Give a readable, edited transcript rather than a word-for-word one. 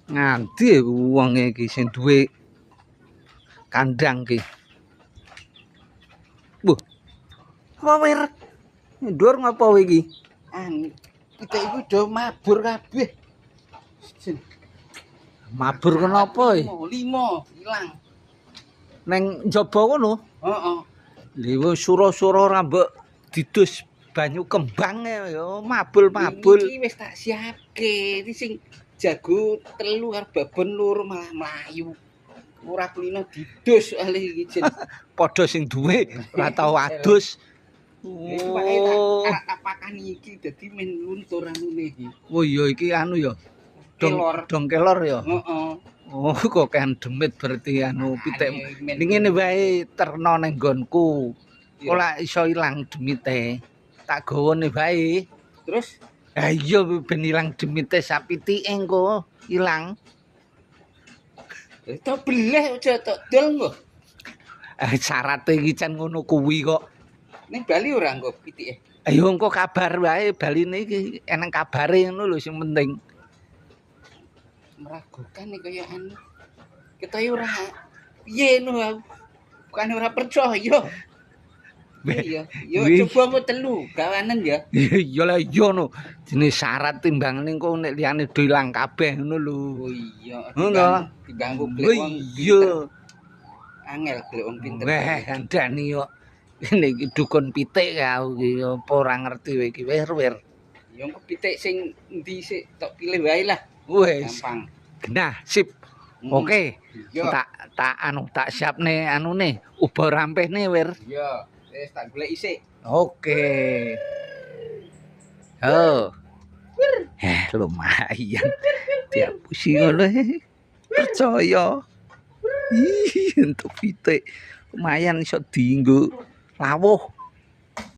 Nganti wonge iki sing duwe kandang iki. Buh. Apa wir? Ndur ngapa kowe iki? Kita iku do mabur kabeh. Mabur kenapa? 5 ilang. Neng njaba kono? Heeh. Lha sura-sura ora mbok didus banyu kembang ya mabul-mabul. Iki wis tak siapke. Iki sing jago 3 karo babon 2 malah mlayu. Ora kulino didus ale iki jen. Padha sing duwe ora tau adus. Oh, tak pakani iki dadi men luntur anune iki. Oh iya iki anu ya. Kelor. Dong kelor ya. Heeh. Oh kok kan demit berarti anu pitik. Ngene wae terno ning nggonku. Ora iso ilang demite. Tak gawane wae. Terus ha iya ben ilang demite sapitike engko ilang. Tok beleh aja tok dol engko. Syarate iki jan ngono kuwi kok. Ning Bali ora engko pitike. Ayo engko kabar wae baline iki eneng kabare ngono lho sing penting. Meragukan nih kaya anu. Kita ora piye no aku. Bukan ora percaya. Iya, yo coba mau 3 gawanan ya. Iya lah iya no. Jenis syarat timbangane engko nek liyane do ilang kabeh ngono lho. Oh iya, ngono. diganggu golek wong. Iya. Angel golek wong pinter. Weh, kandhani kok. Ini iki dukun pitik ya iki apa ora ngerti kowe iki wir. Ya engko pitik sing endi sik tok pilih wae lah. Wes. Gampang. Genah, sip. Oke. Tak siapne anune, uba rampehne wir. Iya, wis tak golek isik. Oke. Oh. Lumayan. Diapusi ngono. Percaya. Ih, untuk pitik lumayan iso dienggo lawuh.